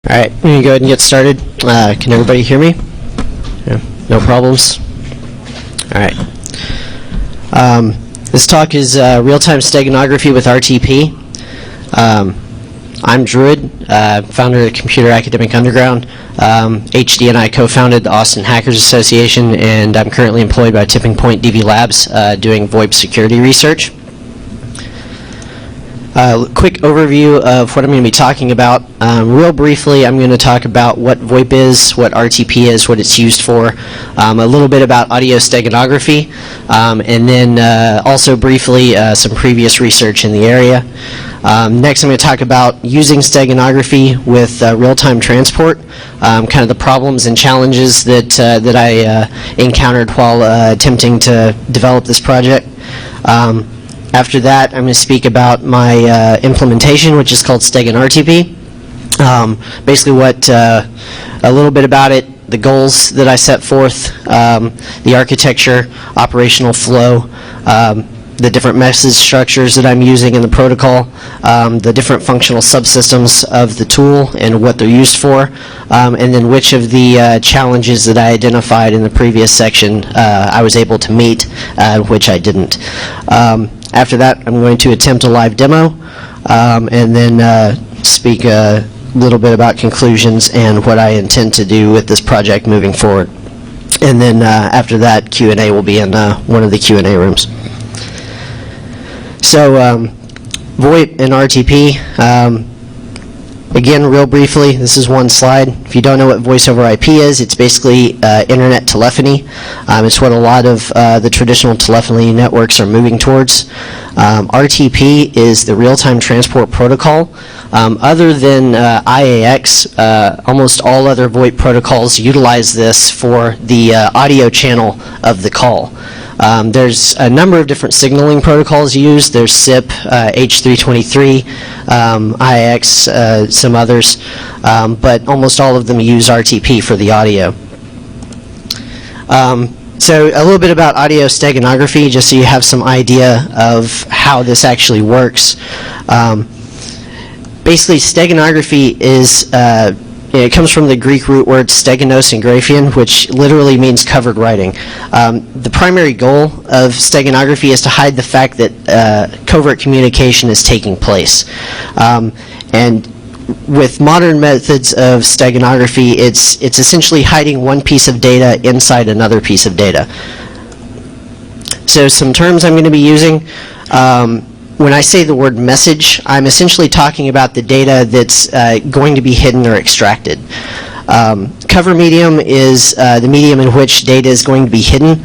All right, I'm going to go ahead and get started. Can everybody hear me? Yeah, no problems? All right. This talk is real-time steganography with RTP. I'm Druid, founder of Computer Academic Underground. HD and I co-founded the Austin Hackers Association, and I'm currently employed by Tipping Point DV Labs doing VoIP security research. Quick overview of what I'm going to be talking about. Real briefly, I'm going to talk about what VoIP is, what RTP is, what it's used for, a little bit about audio steganography, and then also briefly some previous research in the area. Next, I'm going to talk about using steganography with real-time transport, kind of the problems and challenges that I encountered while attempting to develop this project. After that, I'm going to speak about my implementation, which is called SteganRTP. Basically a little bit about it, the goals that I set forth, the architecture, operational flow, the different message structures that I'm using in the protocol, the different functional subsystems of the tool and what they're used for, and then which of the challenges that I identified in the previous section I was able to meet, which I didn't. After that, I'm going to attempt a live demo, and then speak a little bit about conclusions and what I intend to do with this project moving forward. And then after that, Q&A will be in one of the Q&A rooms. So, VoIP and RTP. Again, real briefly, this is one slide. If you don't know what voice over IP is, it's basically internet telephony. It's what a lot of the traditional telephony networks are moving towards. RTP is the real-time transport protocol. Other than IAX, almost all other VoIP protocols utilize this for the audio channel of the call. There's a number of different signaling protocols used. There's SIP, H323, IAX, some others, but almost all of them use RTP for the audio. So a little bit about audio steganography, just so you have some idea of how this actually works. Basically, steganography is it comes from the Greek root word steganos and graphian, which literally means covered writing. The primary goal of steganography is to hide the fact that covert communication is taking place. And with modern methods of steganography, it's essentially hiding one piece of data inside another piece of data. So some terms I'm going to be using. When I say the word message, I'm essentially talking about the data that's going to be hidden or extracted. Cover medium is the medium in which data is going to be hidden.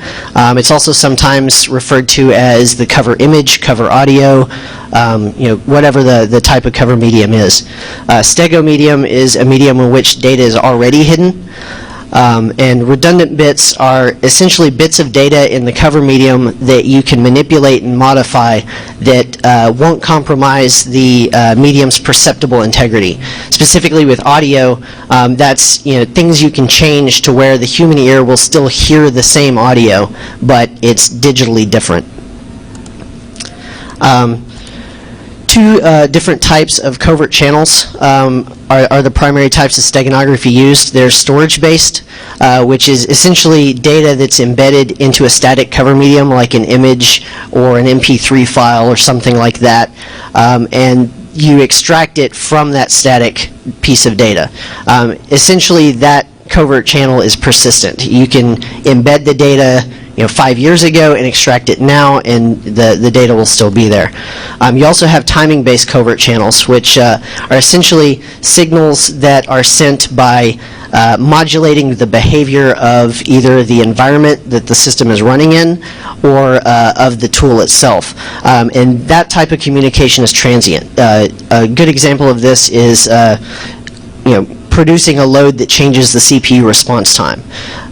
It's also sometimes referred to as the cover image, cover audio, whatever the type of cover medium is. Stego medium is a medium in which data is already hidden. And redundant bits are essentially bits of data in the cover medium that you can manipulate and modify that won't compromise the medium's perceptible integrity. Specifically with audio, that's things you can change to where the human ear will still hear the same audio, but it's digitally different. Two different types of covert channels are the primary types of steganography used. There's storage-based, which is essentially data that's embedded into a static cover medium like an image or an MP3 file or something like that, and you extract it from that static piece of data. Essentially, that covert channel is persistent. You can embed the data 5 years ago and extract it now, and the data will still be there. You also have timing-based covert channels, which are essentially signals that are sent by modulating the behavior of either the environment that the system is running in or of the tool itself. And that type of communication is transient. A good example of this is producing a load that changes the CPU response time.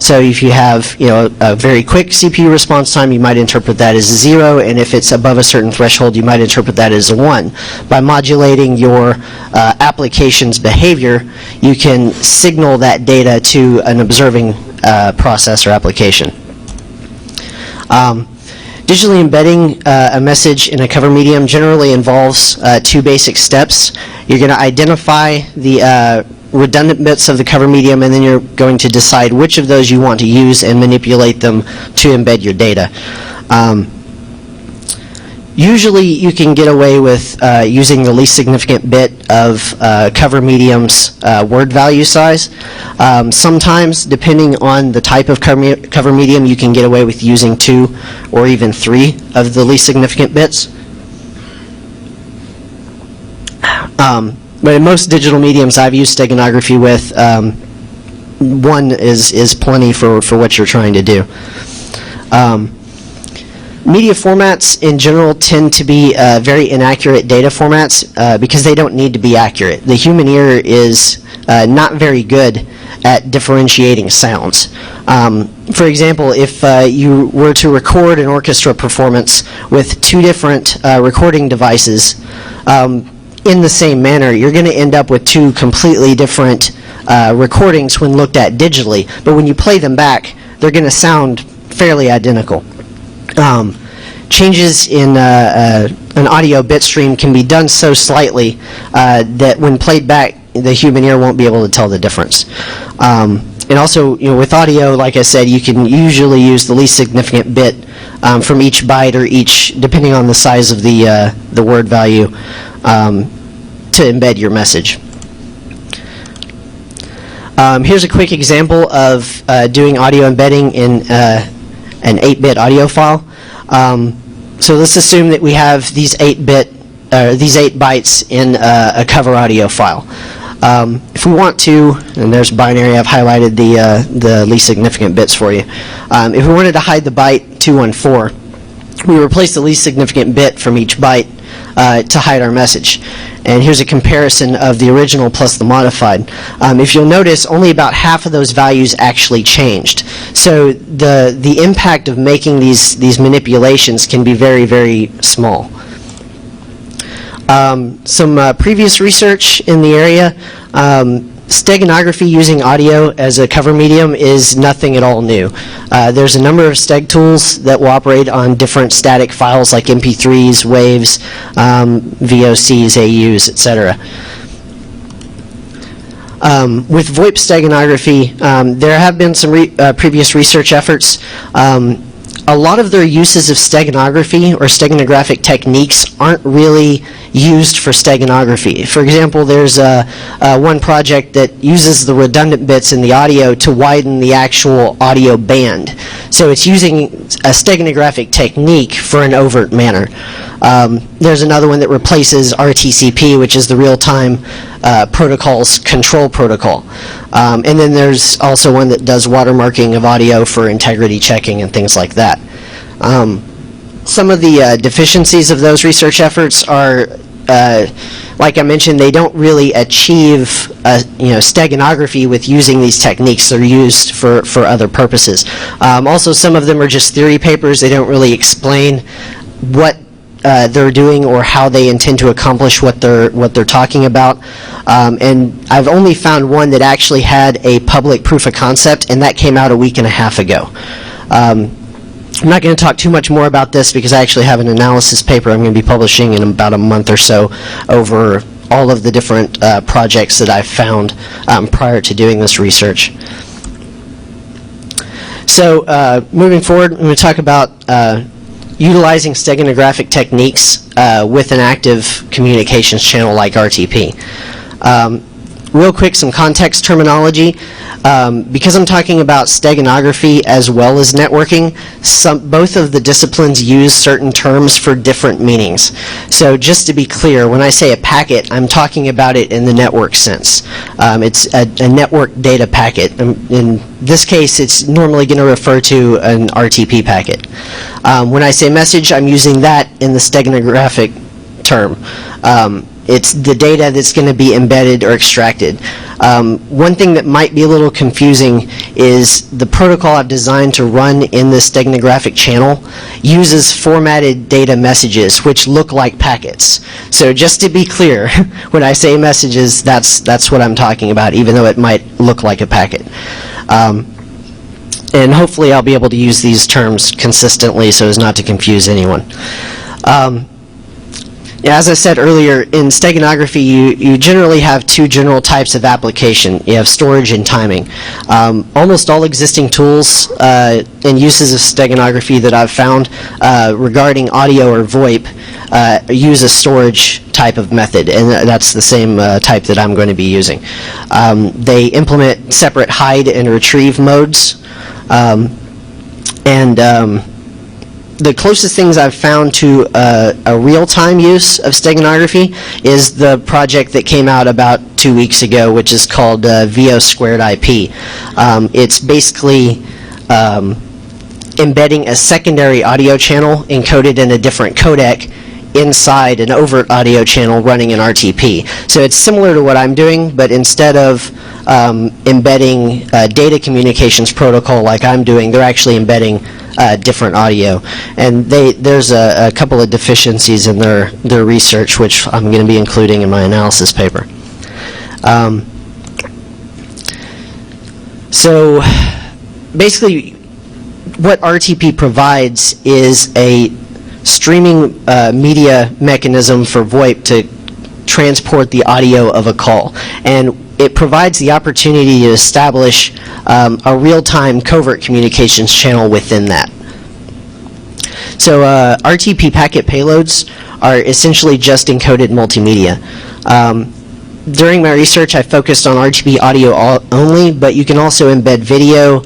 So if you have a very quick CPU response time, you might interpret that as a 0, and if it's above a certain threshold, you might interpret that as a 1. By modulating your application's behavior, you can signal that data to an observing process or application. Digitally embedding a message in a cover medium generally involves two basic steps. You're going to identify the redundant bits of the cover medium, and then you're going to decide which of those you want to use and manipulate them to embed your data. Usually you can get away with using the least significant bit of cover medium's word value size. Sometimes, depending on the type of cover medium, you can get away with using 2 or even 3 of the least significant bits. But in most digital mediums I've used steganography with, 1 is plenty for what you're trying to do. Media formats in general tend to be very inaccurate data formats because they don't need to be accurate. The human ear is not very good at differentiating sounds. For example, if you were to record an orchestra performance with 2 different recording devices in the same manner, you're going to end up with 2 completely different recordings when looked at digitally. But when you play them back, they're going to sound fairly identical. Changes in an audio bit stream can be done so slightly that when played back, the human ear won't be able to tell the difference. And also, with audio, like I said, you can usually use the least significant bit from each byte or each, depending on the size of the word value, to embed your message. Here's a quick example of doing audio embedding in an 8-bit audio file. So let's assume that we have these 8 bytes in a cover audio file. If we want to, and there's binary, I've highlighted the least significant bits for you. If we wanted to hide the byte 214, we replace the least significant bit from each byte to hide our message. And here's a comparison of the original plus the modified. If you'll notice, only about half of those values actually changed. So the impact of making these manipulations can be very, very small. Some previous research in the area, steganography using audio as a cover medium is nothing at all new. There's a number of steg tools that will operate on different static files like MP3s, waves, VOCs, AUs, etc. With VoIP steganography, there have been some previous research efforts. A lot of their uses of steganography or steganographic techniques aren't really used for steganography. For example, there's one project that uses the redundant bits in the audio to widen the actual audio band. So it's using a steganographic technique for an overt manner. There's another one that replaces RTCP, which is the real-time protocol's control protocol. And then there's also one that does watermarking of audio for integrity checking and things like that. Some of the deficiencies of those research efforts are, like I mentioned, they don't really achieve steganography with using these techniques. They're used for other purposes. Also, some of them are just theory papers. They don't really explain what they're doing or how they intend to accomplish what they're talking about. And I've only found one that actually had a public proof of concept, and that came out a week and a half ago. I'm not going to talk too much more about this because I actually have an analysis paper I'm going to be publishing in about a month or so over all of the different projects that I've found prior to doing this research. So moving forward, I'm going to talk about utilizing steganographic techniques with an active communications channel like RTP. Real quick, some context terminology. Because I'm talking about steganography as well as networking, both of the disciplines use certain terms for different meanings. So just to be clear, when I say a packet, I'm talking about it in the network sense. It's a network data packet. In this case, it's normally going to refer to an RTP packet. When I say message, I'm using that in the steganographic term. It's the data that's going to be embedded or extracted. One thing that might be a little confusing is the protocol I've designed to run in this steganographic channel uses formatted data messages which look like packets. So just to be clear, when I say messages, that's what I'm talking about, even though it might look like a packet. And hopefully I'll be able to use these terms consistently so as not to confuse anyone. As I said earlier, in steganography, you generally have two general types of application. You have storage and timing. Almost all existing tools and uses of steganography that I've found regarding audio or VoIP use a storage type of method, and that's the same type that I'm going to be using. They implement separate hide and retrieve modes, the closest things I've found to a real-time use of steganography is the project that came out about 2 weeks ago, which is called VO squared IP. It's basically embedding a secondary audio channel encoded in a different codec inside an overt audio channel running in RTP. So it's similar to what I'm doing, but instead of embedding data communications protocol like I'm doing, they're actually embedding different audio. And there's a couple of deficiencies in their research, which I'm going to be including in my analysis paper. So basically, what RTP provides is a streaming media mechanism for VoIP to transport the audio of a call. And it provides the opportunity to establish a real-time covert communications channel within that. So Rtp Packet Payloads are essentially just encoded multimedia. During my research, I focused on RTP audio only, but you can also embed video,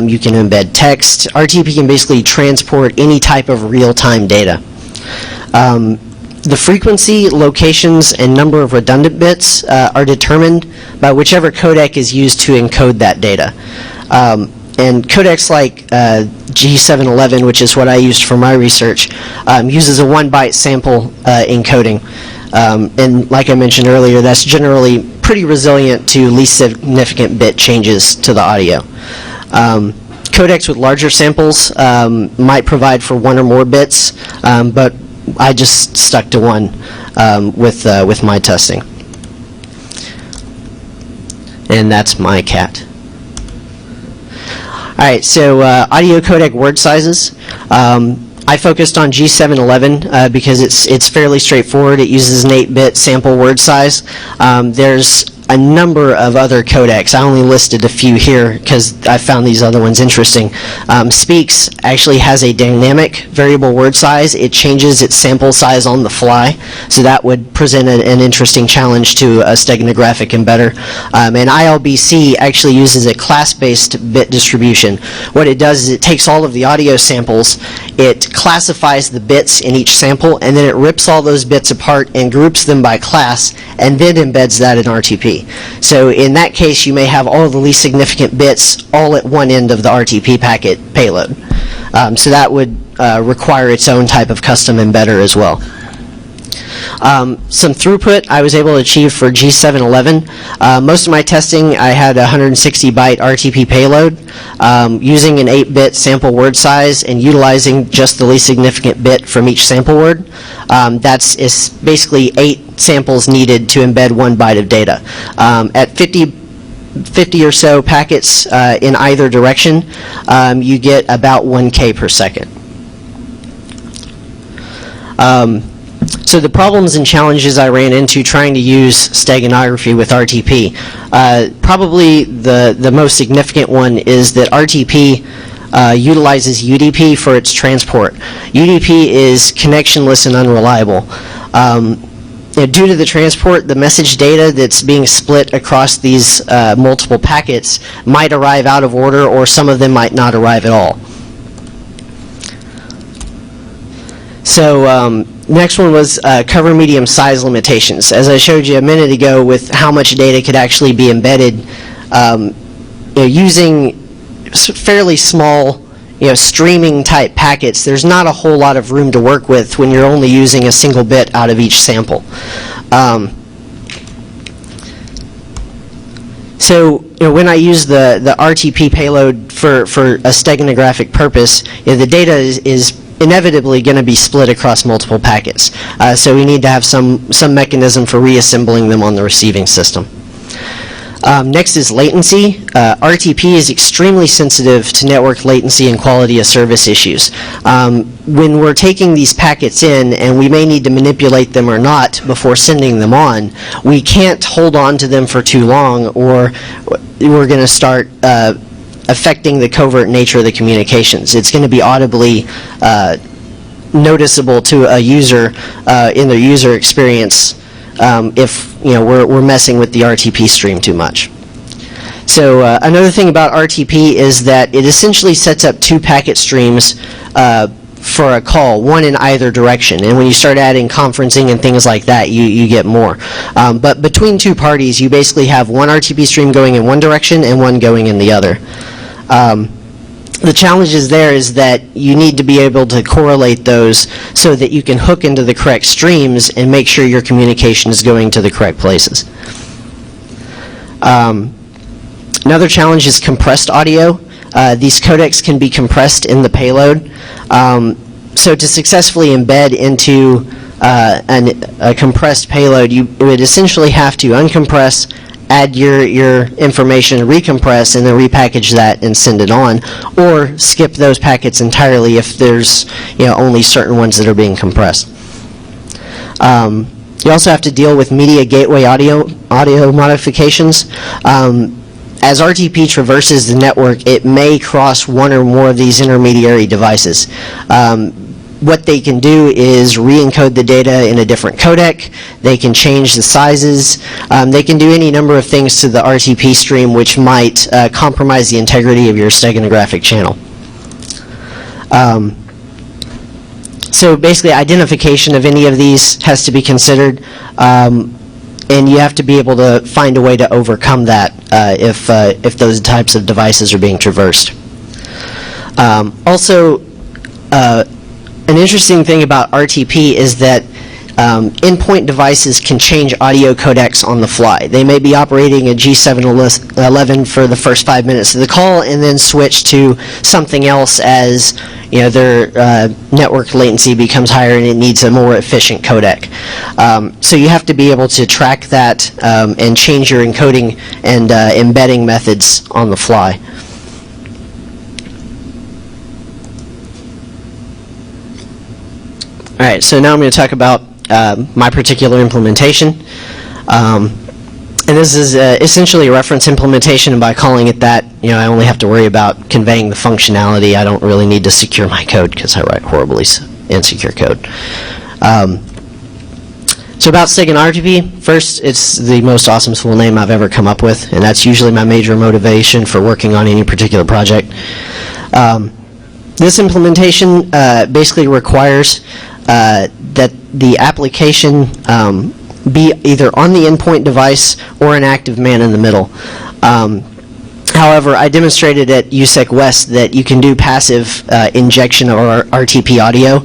you can embed text. RTP can basically transport any type of real-time data. The frequency, locations, and number of redundant bits are determined by whichever codec is used to encode that data. And codecs like G711, which is what I used for my research, uses a 1-byte sample encoding. And like I mentioned earlier, that's generally pretty resilient to least significant bit changes to the audio. Codecs with larger samples might provide for 1 or more bits, but I just stuck to 1 with my testing. And that's my cat. Alright, so audio codec word sizes. I focused on G711 because it's fairly straightforward. It uses an 8-bit sample word size. There's a number of other codecs. I only listed a few here because I found these other ones interesting. Speaks actually has a dynamic variable word size. It changes its sample size on the fly, so that would present an interesting challenge to a steganographic embedder. And ILBC actually uses a class-based bit distribution. What it does is it takes all of the audio samples, it classifies the bits in each sample, and then it rips all those bits apart and groups them by class, and then embeds that in RTP. So in that case, you may have all of the least significant bits all at one end of the Rtp packet payload. So that would require its own type of custom embedder as well. Some throughput I was able to achieve for G711. Most of my testing, I had a 160-byte Rtp payload using an 8-bit sample word size and utilizing just the least significant bit from each sample word. That's basically 8 samples needed to embed 1 byte of data. At 50 or so packets in either direction, you get about 1K per second. So the problems and challenges I ran into trying to use steganography with RTP, probably the most significant one is that RTP utilizes UDP for its transport. UDP is connectionless and unreliable. Due to the transport, the message data that's being split across these multiple packets might arrive out of order, or some of them might not arrive at all. So next one was cover medium size limitations. As I showed you a minute ago with how much data could actually be embedded, using fairly small streaming type packets, there's not a whole lot of room to work with when you're only using a single bit out of each sample. So when I use the Rtp payload for a steganographic purpose, the data is inevitably going to be split across multiple packets. So we need to have some mechanism for reassembling them on the receiving system. Next is latency. RTP is extremely sensitive to network latency and quality of service issues. When we're taking these packets in, and we may need to manipulate them or not before sending them on, we can't hold on to them for too long, or we're going to start affecting the covert nature of the communications. It's going to be audibly noticeable to a user in their user experience if we're messing with the RTP stream too much. So another thing about RTP is that it essentially sets up two packet streams for a call, one in either direction. And when you start adding conferencing and things like that, you get more. But between two parties, you basically have one RTP stream going in one direction and one going in the other. The challenge there is that you need to be able to correlate those so that you can hook into the correct streams and make sure your communication is going to the correct places. Another challenge is compressed audio. These codecs can be compressed in the payload. So to successfully embed into a compressed payload, you would essentially have to uncompress, add your information, recompress, and then repackage that and send it on, or skip those packets entirely if there's only certain ones that are being compressed. You also have to deal with media gateway audio modifications. As RTP traverses the network, it may cross one or more of these intermediary devices. What they can do is re-encode the data in a different codec. They can change the sizes. They can do any number of things to the RTP stream which might compromise the integrity of your steganographic channel. So basically, identification of any of these has to be considered, and you have to be able to find a way to overcome that if those types of devices are being traversed. Also, an interesting thing about RTP is that endpoint devices can change audio codecs on the fly. They may be operating a G711 for the first 5 minutes of the call and then switch to something else as their network latency becomes higher and it needs a more efficient codec. So you have to be able to track that and change your encoding and embedding methods on the fly. All right, so now I'm going to talk about my particular implementation. And this is essentially a reference implementation, and by calling it that, I only have to worry about conveying the functionality. I don't really need to secure my code because I write horribly insecure code. So about SteganRTP, first, it's the most awesome full name I've ever come up with, and that's usually my major motivation for working on any particular project. This implementation basically requires that the application be either on the endpoint device or an active man in the middle. However, I demonstrated at USEC West that you can do passive injection of RTP audio.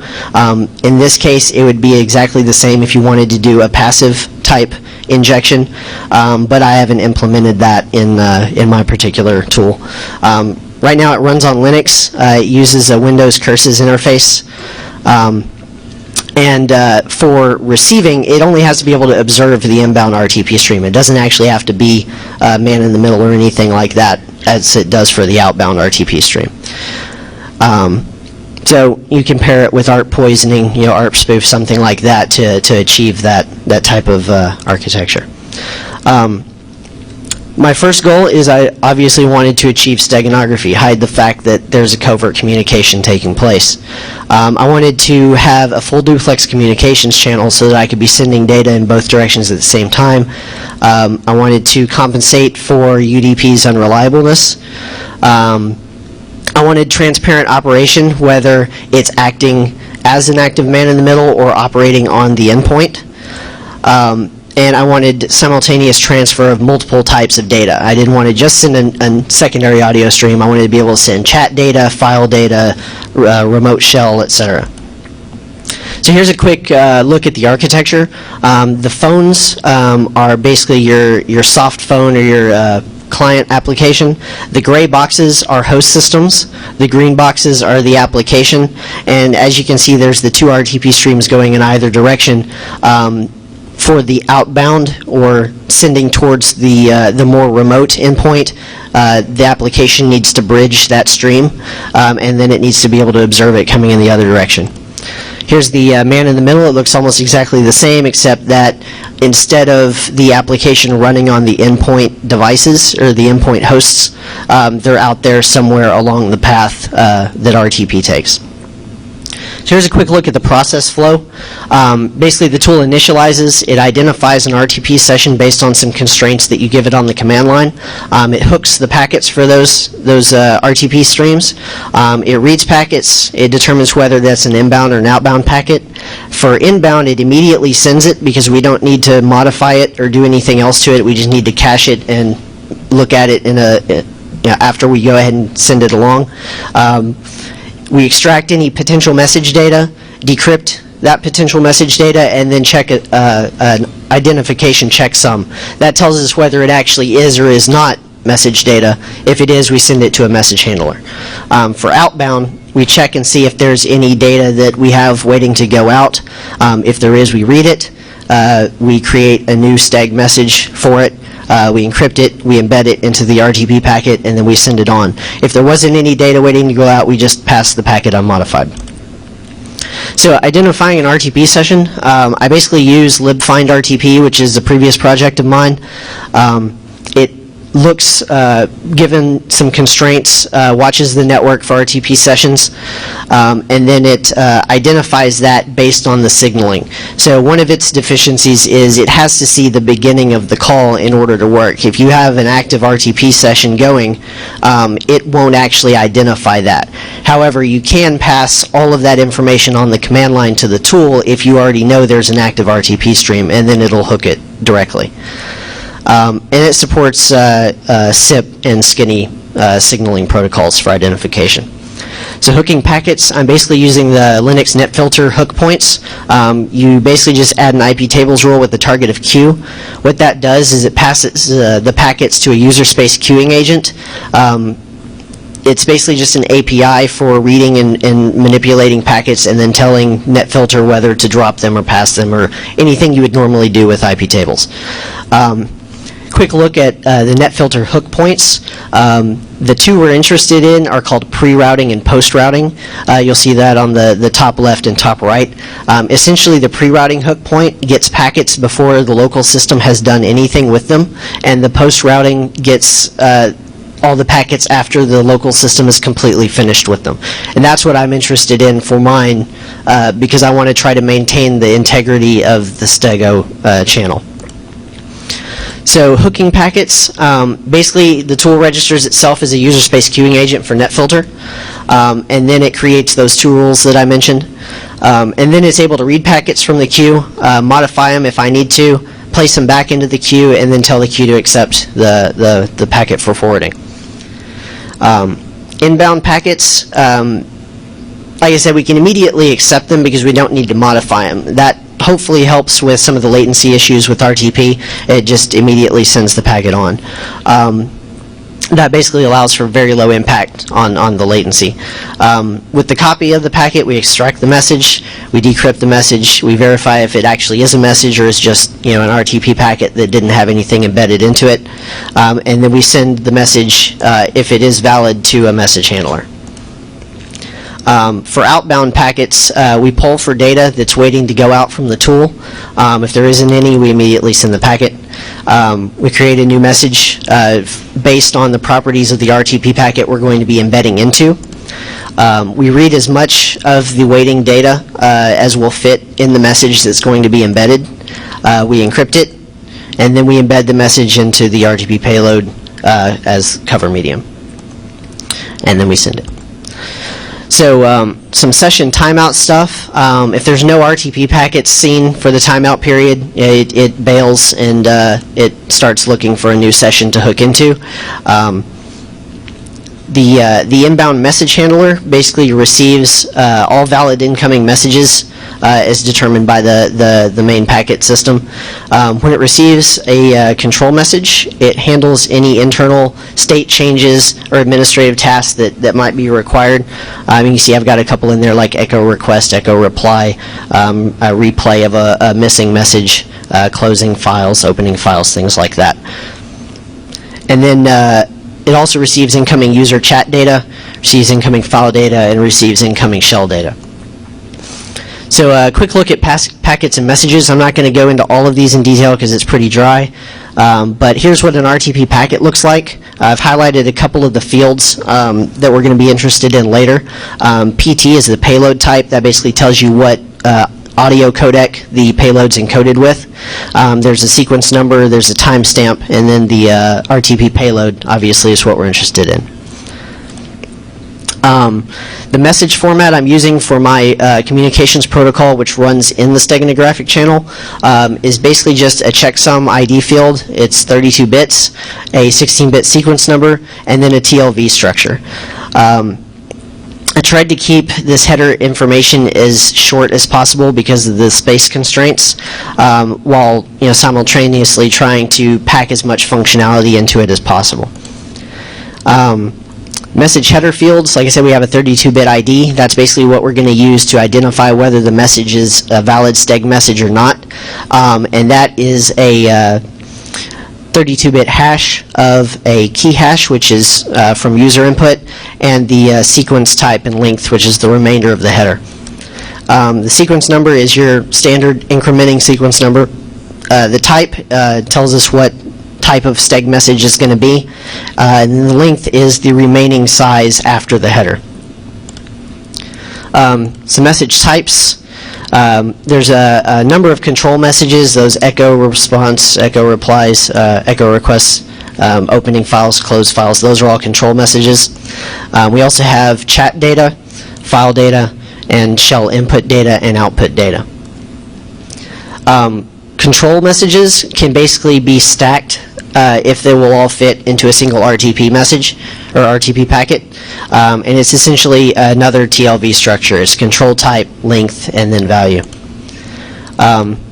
In this case, it would be exactly the same if you wanted to do a passive type injection, but I haven't implemented that in my particular tool. Right now it runs on Linux. It uses a Windows curses interface. And for receiving, it only has to be able to observe the inbound RTP stream. It doesn't actually have to be man in the middle or anything like that, as it does for the outbound RTP stream. So you can pair it with ARP poisoning, ARP spoof, something like that to achieve that type of architecture. My first goal is I obviously wanted to achieve steganography, hide the fact that there's a covert communication taking place. I wanted to have a full duplex communications channel so that I could be sending data in both directions at the same time. I wanted to compensate for UDP's unreliableness. I wanted transparent operation, whether it's acting as an active man in the middle or operating on the endpoint. And I wanted simultaneous transfer of multiple types of data. I didn't want to just send a secondary audio stream. I wanted to be able to send chat data, file data, remote shell, etc. So here's a quick look at the architecture. The phones are basically your soft phone or your client application. The gray boxes are host systems. The green boxes are the application. And as you can see, there's the two RTP streams going in either direction. For the outbound or sending towards the more remote endpoint, the application needs to bridge that stream, and then it needs to be able to observe it coming in the other direction. Here's the man in the middle. It looks almost exactly the same, except that instead of the application running on the endpoint devices or the endpoint hosts, they're out there somewhere along the path that RTP takes. So here's a quick look at the process flow. Basically, the tool initializes, it identifies an RTP session based on some constraints that you give it on the command line. It hooks the packets for those RTP streams. It reads packets. It determines whether that's an inbound or an outbound packet. For inbound, it immediately sends it because we don't need to modify it or do anything else to it. We just need to cache it and look at it after we go ahead and send it along. We extract any potential message data, decrypt that potential message data, and then check an identification checksum. That tells us whether it actually is or is not message data. If it is, we send it to a message handler. For outbound, we check and see if there's any data that we have waiting to go out. If there is, we read it. We create a new stag message for it. We encrypt it, we embed it into the RTP packet, and then we send it on. If there wasn't any data waiting to go out, we just pass the packet unmodified. So identifying an RTP session, I basically use libfindRTP, which is a previous project of mine. It looks, given some constraints, watches the network for RTP sessions, and then it identifies that based on the signaling. So one of its deficiencies is it has to see the beginning of the call in order to work. If you have an active RTP session going, it won't actually identify that. However, you can pass all of that information on the command line to the tool if you already know there's an active RTP stream, and then it'll hook it directly. And it supports SIP and skinny signaling protocols for identification. So hooking packets, I'm basically using the Linux netfilter hook points. You basically just add an IP tables rule with the target of Q. What that does is it passes the packets to a user space queuing agent. It's basically just an API for reading and manipulating packets and then telling netfilter whether to drop them or pass them or anything you would normally do with IP tables. Quick look at the netfilter hook points. The two we're interested in are called pre-routing and post-routing. You'll see that on the top left and top right. Essentially, the pre-routing hook point gets packets before the local system has done anything with them, and the post-routing gets all the packets after the local system is completely finished with them. And that's what I'm interested in for mine because I want to try to maintain the integrity of the Stego channel. So hooking packets, basically the tool registers itself as a user space queuing agent for netfilter, and then it creates those two rules that I mentioned. And then it's able to read packets from the queue, modify them if I need to, place them back into the queue, and then tell the queue to accept the packet for forwarding. Inbound packets, like I said, we can immediately accept them because we don't need to modify them. That hopefully helps with some of the latency issues with RTP. It just immediately sends the packet on. That basically allows for very low impact on the latency. With the copy of the packet, we extract the message, we decrypt the message, we verify if it actually is a message or is just an RTP packet that didn't have anything embedded into it, and then we send the message, if it is valid, to a message handler. For outbound packets, we poll for data that's waiting to go out from the tool. If there isn't any, we immediately send the packet. We create a new message based on the properties of the RTP packet we're going to be embedding into. We read as much of the waiting data as will fit in the message that's going to be embedded. We encrypt it, and then we embed the message into the Rtp payload as cover medium. And then we send it. So some session timeout stuff. If there's no RTP packets seen for the timeout period, it bails and it starts looking for a new session to hook into. The inbound message handler basically receives all valid incoming messages as determined by the main packet system. When it receives a control message, it handles any internal state changes or administrative tasks that might be required. You can see I've got a couple in there like echo request, echo reply, a replay of a missing message, closing files, opening files, things like that. And then it also receives incoming user chat data, receives incoming file data, and receives incoming shell data. So a quick look at packets and messages. I'm not going to go into all of these in detail because it's pretty dry, but here's what an RTP packet looks like. I've highlighted a couple of the fields that we're going to be interested in later. PT is the payload type. That basically tells you what audio codec the payload's encoded with. There's a sequence number, there's a timestamp, and then the RTP payload obviously is what we're interested in. The message format I'm using for my communications protocol, which runs in the steganographic channel, is basically just a checksum ID field. It's 32 bits, a 16-bit sequence number, and then a TLV structure. I tried to keep this header information as short as possible because of the space constraints, while simultaneously trying to pack as much functionality into it as possible. Message header fields, like I said, we have a 32-bit ID. That's basically what we're going to use to identify whether the message is a valid steg message or not, and that is a 32-bit hash of a key hash, which is from user input, and the sequence type and length, which is the remainder of the header. The sequence number is your standard incrementing sequence number. The type tells us what type of steg message is going to be, and the length is the remaining size after the header. Some message types. There's a number of control messages, those echo response, echo replies, echo requests, opening files, close files. Those are all control messages. We also have chat data, file data, and shell input data and output data. Control messages can basically be stacked if they will all fit into a single RTP message or RTP packet, and it's essentially another TLV structure. It's control type, length, and then value.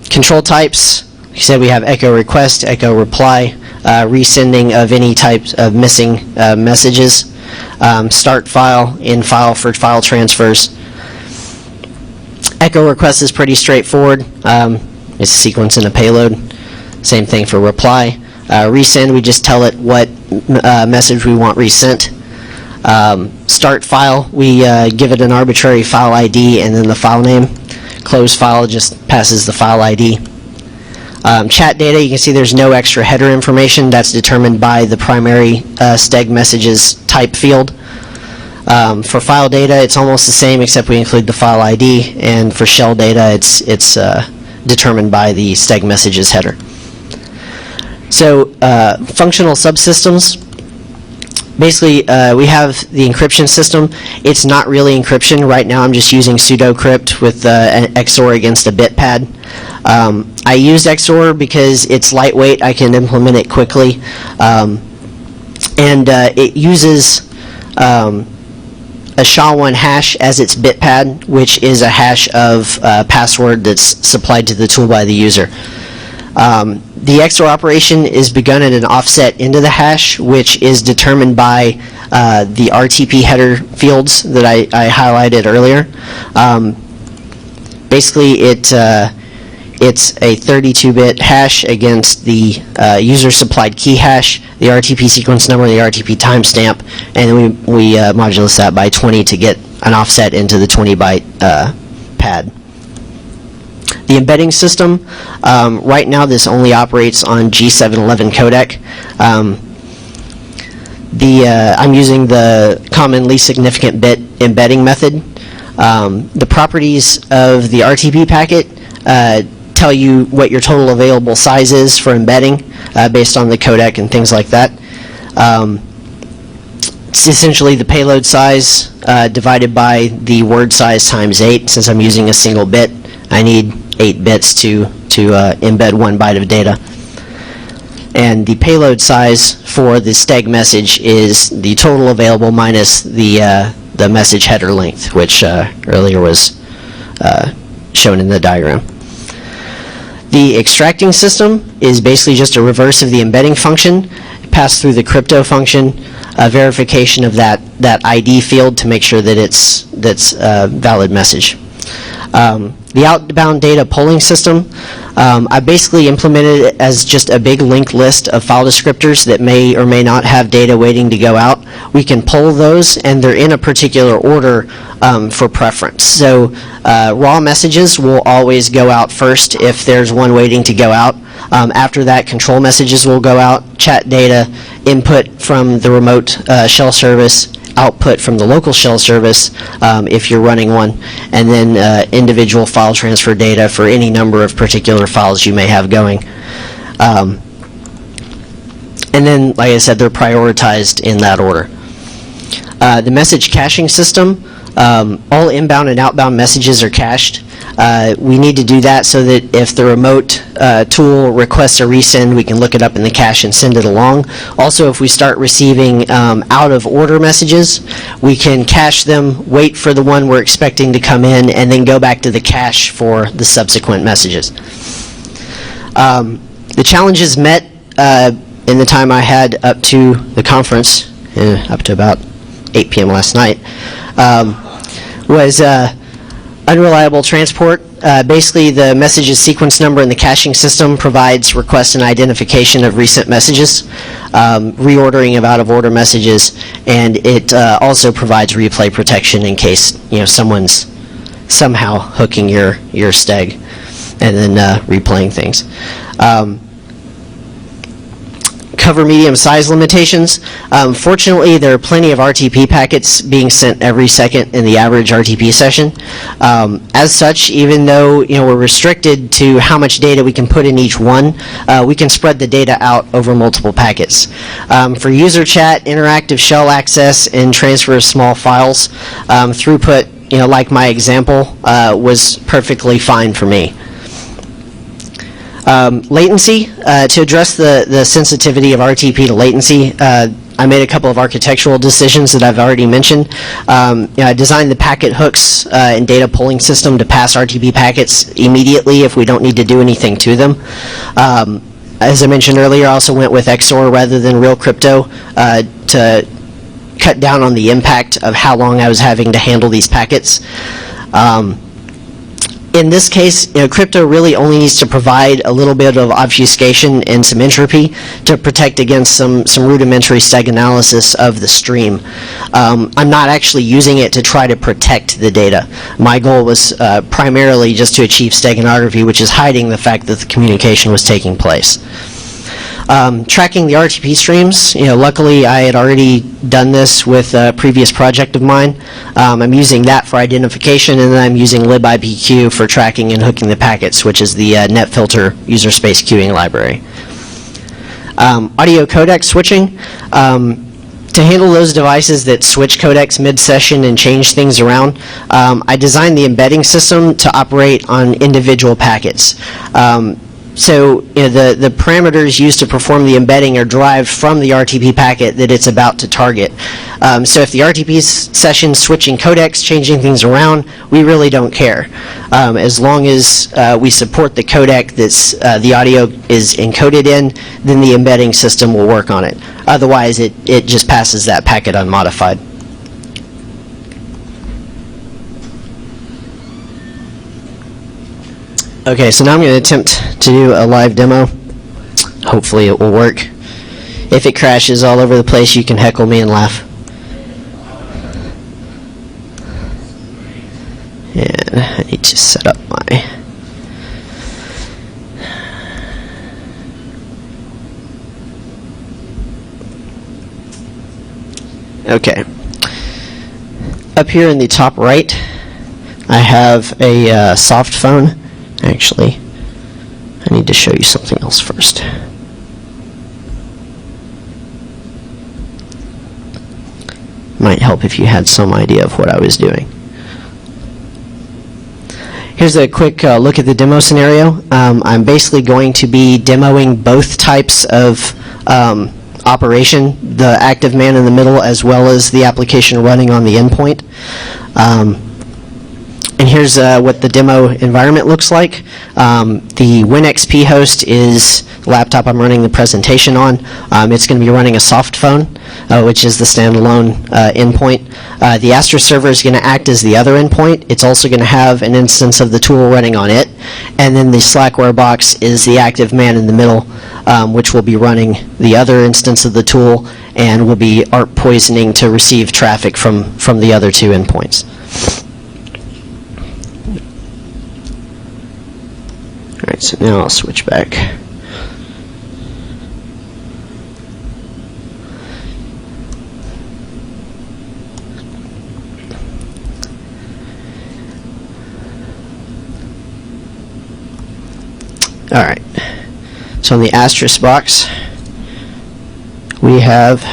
Control types, like I said, we have echo request, echo reply, resending of any types of missing messages, start file, end file for file transfers. Echo request is pretty straightforward. It's a sequence and a payload. Same thing for reply. Resend, we just tell it what message we want resent. Start file, we give it an arbitrary file ID and then the file name. Close file just passes the file ID. Chat data, you can see there's no extra header information. That's determined by the primary steg messages type field. For file data, it's almost the same except we include the file ID, and for shell data, it's determined by the steg messages header. So functional subsystems, basically we have the encryption system. It's not really encryption. Right now I'm just using pseudocrypt with an XOR against a bit pad. I used XOR because it's lightweight. I can implement it quickly. And it uses a SHA-1 hash as its bit pad, which is a hash of password that's supplied to the tool by the user. The XOR operation is begun at an offset into the hash, which is determined by the RTP header fields that I highlighted earlier. Basically, it's a 32-bit hash against the user-supplied key hash, the RTP sequence number, the RTP timestamp, and then we modulus that by 20 to get an offset into the 20-byte pad. The embedding system, right now this only operates on G711 codec. I'm using the common least significant bit embedding method. The properties of the RTP packet tell you what your total available size is for embedding based on the codec and things like that. It's essentially the payload size divided by the word size times 8. Since I'm using a single bit, I need 8 bits to embed 1 byte of data. And the payload size for the steg message is the total available minus the message header length, which earlier was shown in the diagram. The extracting system is basically just a reverse of the embedding function, passed through the crypto function, verification of that ID field to make sure that that's a valid message. The outbound data polling system, I basically implemented it as just a big linked list of file descriptors that may or may not have data waiting to go out. We can poll those, and they're in a particular order for preference. So raw messages will always go out first if there's one waiting to go out. After that, control messages will go out, chat data, input from the remote shell service, output from the local shell service if you're running one, and then individual file transfer data for any number of particular files you may have going. And then, like I said, they're prioritized in that order. The message caching system, all inbound and outbound messages are cached. We need to do that so that if the remote tool requests a resend, we can look it up in the cache and send it along. Also, if we start receiving out-of-order messages, we can cache them, wait for the one we're expecting to come in, and then go back to the cache for the subsequent messages. The challenges met in the time I had up to the conference, up to about 8 p.m. last night, was unreliable transport. Basically, the message's sequence number in the caching system provides request and identification of recent messages, reordering of out-of-order messages, and it also provides replay protection in case someone's somehow hooking your steg and then replaying things. Cover medium size limitations. Fortunately, there are plenty of RTP packets being sent every second in the average Rtp session. As such, even though we're restricted to how much data we can put in each one, we can spread the data out over multiple packets. For user chat, interactive shell access, and transfer of small files, throughput, like my example, was perfectly fine for me. Latency, to address the sensitivity of RTP to latency, I made a couple of architectural decisions that I've already mentioned. I designed the packet hooks and data polling system to pass RTP packets immediately if we don't need to do anything to them. As I mentioned earlier, I also went with XOR rather than real crypto to cut down on the impact of how long I was having to handle these packets. In this case, crypto really only needs to provide a little bit of obfuscation and some entropy to protect against some rudimentary steg analysis of the stream. I'm not actually using it to try to protect the data. My goal was primarily just to achieve steganography, which is hiding the fact that the communication was taking place. Tracking the RTP streams, luckily I had already done this with a previous project of mine. I'm using that for identification, and then I'm using libIPQ for tracking and hooking the packets, which is the NetFilter user space queuing library. Audio codec switching. To handle those devices that switch codecs mid-session and change things around, I designed the embedding system to operate on individual packets. So the parameters used to perform the embedding are derived from the RTP packet that it's about to target. So if the RTP session switching codecs, changing things around, we really don't care. As long as we support the codec that the audio is encoded in, then the embedding system will work on it. Otherwise, it just passes that packet unmodified. Okay, so now I'm going to attempt to do a live demo. Hopefully it will work. If it crashes all over the place, you can heckle me and laugh. And I need to set up my... Okay. Up here in the top right, I have a soft phone. Actually, I need to show you something else first. Might help if you had some idea of what I was doing. Here's a quick look at the demo scenario. I'm basically going to be demoing both types of operation, the active man in the middle as well as the application running on the endpoint. And here's what the demo environment looks like. The WinXP host is the laptop I'm running the presentation on. It's going to be running a soft phone, which is the standalone endpoint. The Astra server is going to act as the other endpoint. It's also going to have an instance of the tool running on it. And then the Slackware box is the active man in the middle, which will be running the other instance of the tool and will be ARP poisoning to receive traffic from the other two endpoints. All right, so now I'll switch back. All right, so on the Asterisk box, we have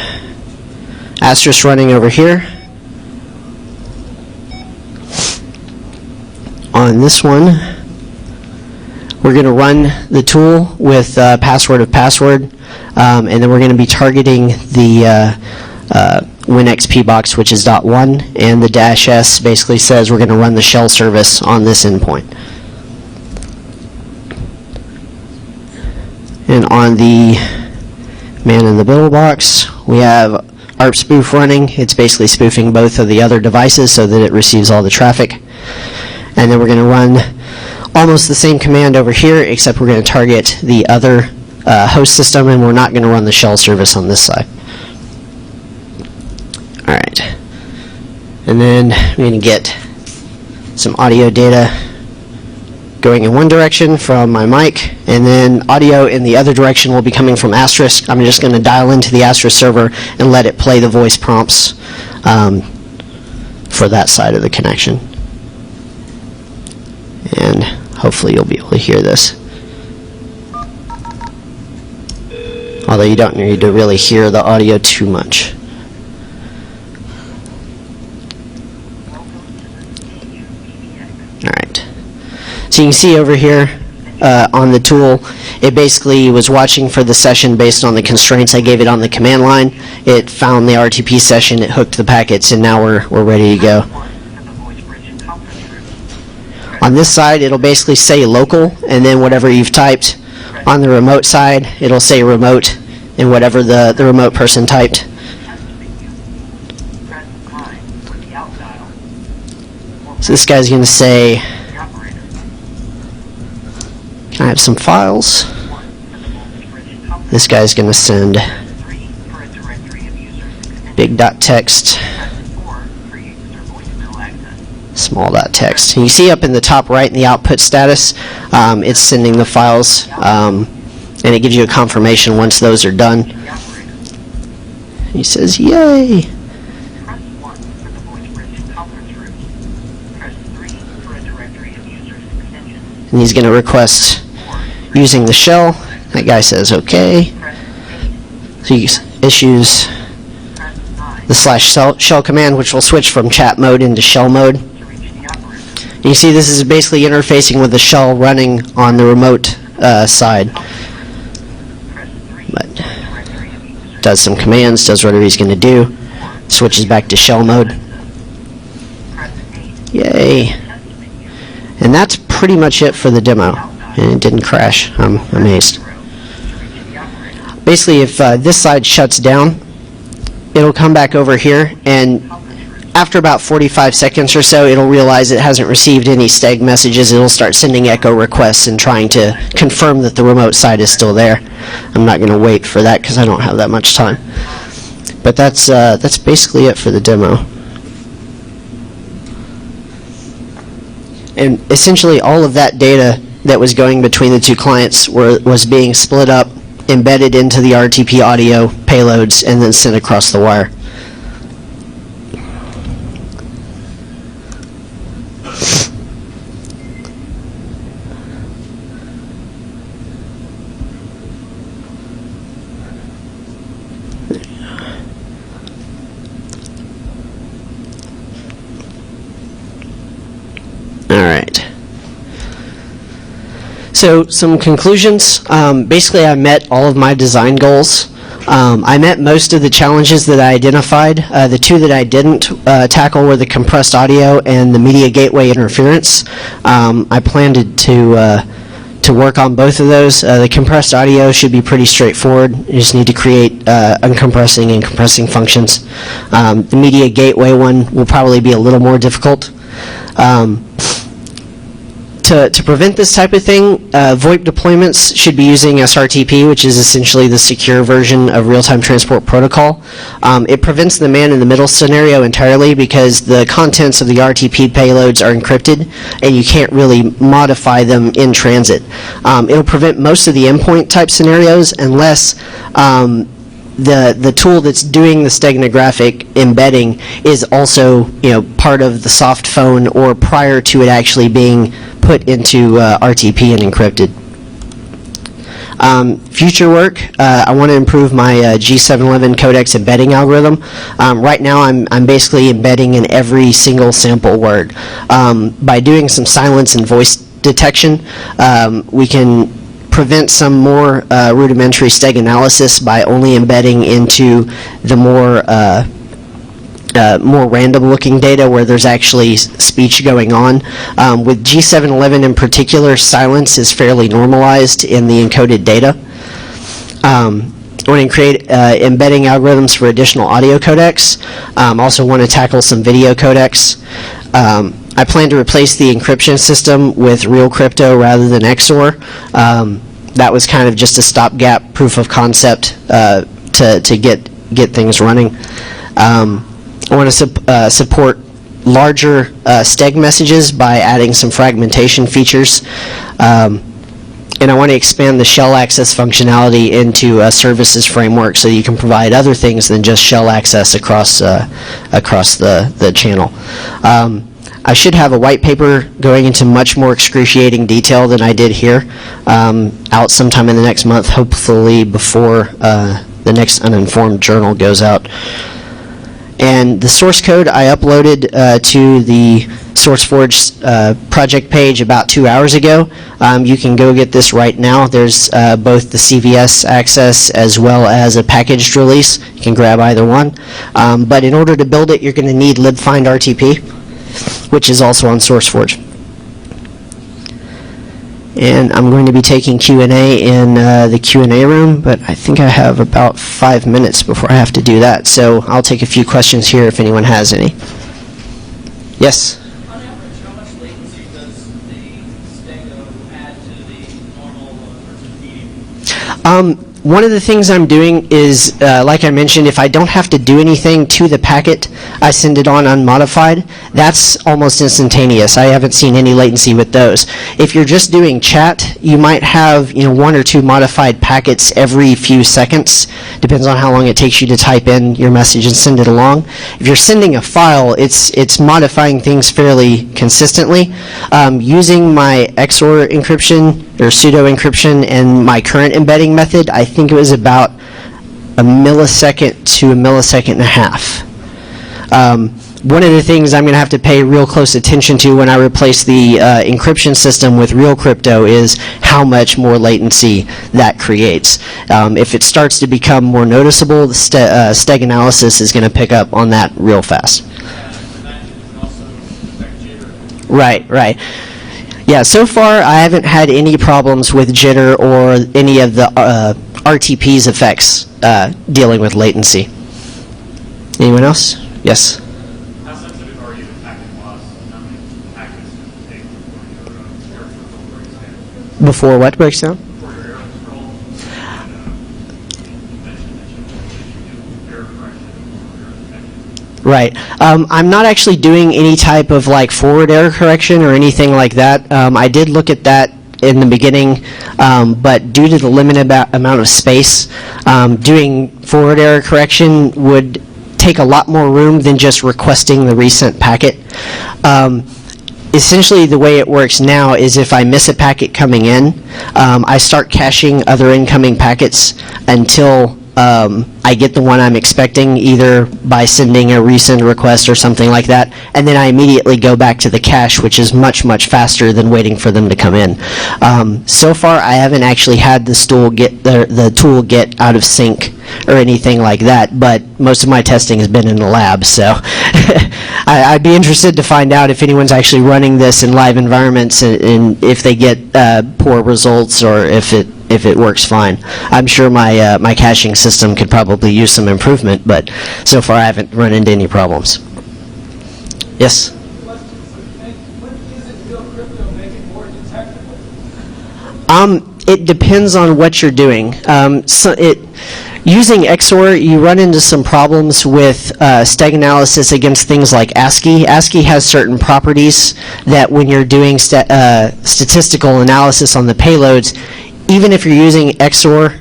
Asterisk running over here. On this one, we're going to run the tool with password of password, and then we're going to be targeting the WinXP box, which is .1, and the -s basically says we're going to run the shell service on this endpoint. And on the man in the middle box, we have ARP spoof running. It's basically spoofing both of the other devices so that it receives all the traffic. And then we're going to run almost the same command over here, except we're going to target the other host system, and we're not going to run the shell service on this side. All right. And then we're going to get some audio data going in one direction from my mic, and then audio in the other direction will be coming from Asterisk. I'm just going to dial into the Asterisk server and let it play the voice prompts for that side of the connection. And hopefully you'll be able to hear this. Although you don't need to really hear the audio too much. Alright. So you can see over here on the tool, it basically was watching for the session based on the constraints I gave it on the command line. It found the Rtp session, it hooked the packets, and now we're ready to go. On this side, it'll basically say local, and then whatever you've typed. On the remote side, it'll say remote, and whatever the remote person typed. So this guy's going to say, can I have some files? This guy's going to send big.text, small.text. And you see up in the top right in the output status, it's sending the files, and it gives you a confirmation once those are done. He says, yay! And he's going to request using the shell. That guy says okay. So he issues the /shell command, which will switch from chat mode into shell mode. You see this is basically interfacing with the shell running on the remote side. But does some commands, does whatever he's going to do, switches back to shell mode. Yay. And that's pretty much it for the demo. And it didn't crash. I'm amazed. Basically, if this side shuts down, it'll come back over here, and after about 45 seconds or so, it'll realize it hasn't received any steg messages. It'll start sending echo requests and trying to confirm that the remote side is still there. I'm not going to wait for that because I don't have that much time. But that's basically it for the demo. And essentially all of that data that was going between the two clients was being split up, embedded into the Rtp audio payloads, and then sent across the wire. So some conclusions. Basically, I met all of my design goals. I met most of the challenges that I identified. The two that I didn't tackle were the compressed audio and the media gateway interference. I planned to work on both of those. The compressed audio should be pretty straightforward. You just need to create uncompressing and compressing functions. The media gateway one will probably be a little more difficult. To prevent this type of thing, VoIP deployments should be using SRTP, which is essentially the secure version of real-time transport protocol. It prevents the man-in-the-middle scenario entirely because the contents of the Rtp payloads are encrypted, and you can't really modify them in transit. It'll prevent most of the endpoint type scenarios unless the tool that's doing the steganographic embedding is also part of the soft phone or prior to it actually being put into RTP and encrypted. Future work, I want to improve my G711 codecs embedding algorithm. Right now I'm basically embedding in every single sample word. By doing some silence and voice detection, we can prevent some more rudimentary steg analysis by only embedding into the more random looking data where there's actually speech going on. With G711 in particular, silence is fairly normalized in the encoded data. I want to create embedding algorithms for additional audio codecs. Also want to tackle some video codecs. I plan to replace the encryption system with real crypto rather than XOR. That was kind of just a stopgap proof of concept to get things running. I want to support larger steg messages by adding some fragmentation features. And I want to expand the shell access functionality into a services framework so that you can provide other things than just shell access across the channel. I should have a white paper going into much more excruciating detail than I did here, out sometime in the next month, hopefully before the next uninformed journal goes out. And the source code I uploaded to the SourceForge project page about 2 hours ago. You can go get this right now. There's both the CVS access as well as a packaged release. You can grab either one. But in order to build it, you're going to need libfindRTP, which is also on SourceForge. And I'm going to be taking Q&A in the Q&A room, but I think I have about 5 minutes before I have to do that. So I'll take a few questions here if anyone has any. Yes? On average, how much latency does the Stego add to the normal Rtp? One of the things I'm doing is, like I mentioned, if I don't have to do anything to the packet, I send it on unmodified. That's almost instantaneous. I haven't seen any latency with those. If you're just doing chat, you might have 1 or 2 modified packets every few seconds. Depends on how long it takes you to type in your message and send it along. If you're sending a file, it's modifying things fairly consistently. Using my XOR encryption or pseudo encryption and my current embedding method, I think it was about a millisecond to a millisecond and a half. One of the things I'm going to have to pay real close attention to when I replace the encryption system with real crypto is how much more latency that creates. If it starts to become more noticeable, the steg analysis is going to pick up on that real fast. Right. Yeah, so far I haven't had any problems with jitter or any of the RTP's effects dealing with latency. Anyone else? Yes? How sensitive are you to packet loss? How many packets does it take before your error control breaks down? Before what breaks down? Before your error control, you mentioned that you do error correction or error detection. Right. I'm not actually doing any type of forward error correction or anything like that. I did look at that in the beginning, but due to the limited amount of space, doing forward error correction would take a lot more room than just requesting the recent packet. Essentially, the way it works now is if I miss a packet coming in, I start caching other incoming packets until I get the one I'm expecting either by sending a resend request or something like that, and then I immediately go back to the cache, which is much, much faster than waiting for them to come in. So far, I haven't actually had the tool get out of sync or anything like that, but most of my testing has been in the lab, so I'd be interested to find out if anyone's actually running this in live environments and if they get poor results or if it works fine. I'm sure my caching system could probably use some improvement, but so far I haven't run into any problems. Yes? It depends on what you're doing. Using XOR, you run into some problems with steg analysis against things like ASCII. ASCII has certain properties that when you're doing statistical analysis on the payloads, even if you're using XOR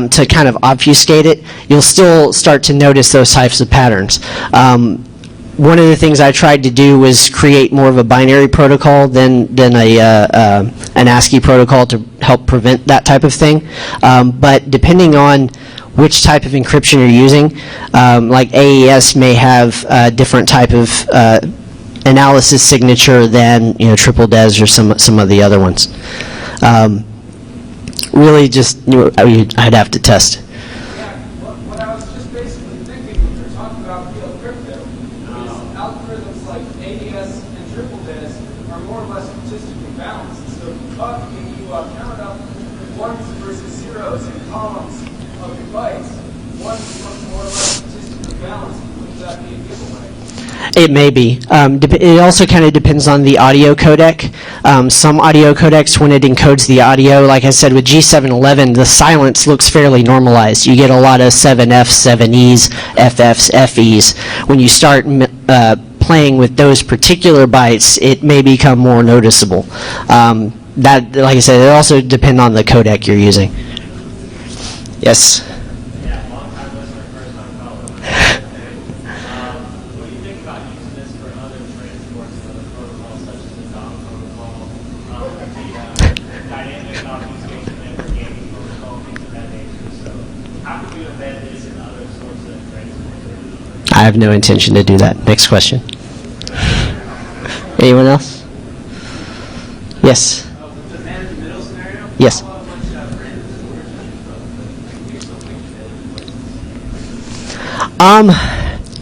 to kind of obfuscate it, you'll still start to notice those types of patterns. One of the things I tried to do was create more of a binary protocol than an ASCII protocol to help prevent that type of thing. But depending on which type of encryption you're using, like AES may have a different type of analysis signature than triple DES or some of the other ones. Really, just I'd have to test. Yeah, what I was just basically thinking when you're talking about real crypto is algorithms like AES and triple DES are more or less statistically balanced. So if you count up ones versus zeros in columns of your bytes, one becomes more or less statistically balanced. Would that be a giveaway? It may be. It also kind of depends on the audio codec. Some audio codecs, when it encodes the audio, like I said, with G711, the silence looks fairly normalized. You get a lot of 7Fs, 7Es, FFs, FEs. When you start playing with those particular bytes, it may become more noticeable. That, like I said, it also depends on the codec you're using. Yes? I have no intention to do that. Next question. Anyone else? Yes. The man-in-the-middle scenario? Yes.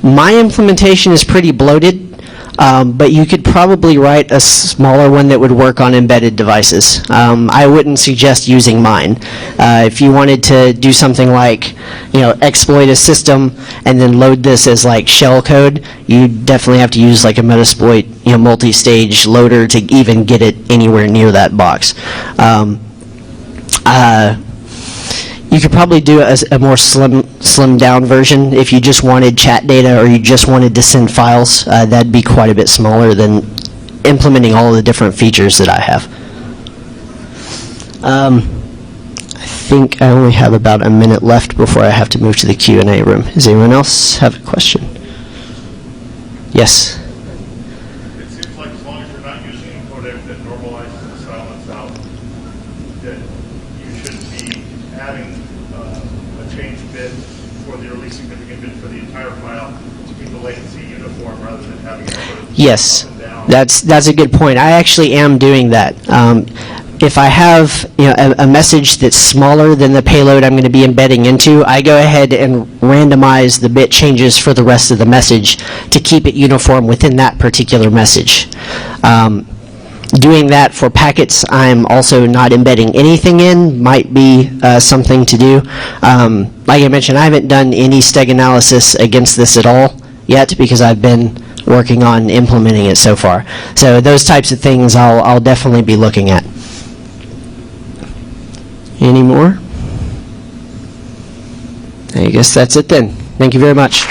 My implementation is pretty bloated, but you could probably write a smaller one that would work on embedded devices. I wouldn't suggest using mine. If you wanted to do something like, exploit a system and then load this as like shell code, you definitely have to use like a Metasploit, multi-stage loader to even get it anywhere near that box. You could probably do a more slimmed down version if you just wanted chat data or you just wanted to send files. That'd be quite a bit smaller than implementing all of the different features that I have. I think I only have about a minute left before I have to move to the Q&A room. Does anyone else have a question? Yes? It seems like as long as you're not using a codec that normalizes the silence out, that you should be adding a change bit for the release significant bit for the entire file to keep the latency uniform rather than having it sort of Yes, up and down. that's a good point. I actually am doing that. If I have a message that's smaller than the payload I'm going to be embedding into, I go ahead and randomize the bit changes for the rest of the message to keep it uniform within that particular message. Doing that for packets I'm also not embedding anything in might be something to do. Like I mentioned, I haven't done any steg analysis against this at all yet because I've been working on implementing it so far. So those types of things I'll definitely be looking at. Any more? I guess that's it then. Thank you very much.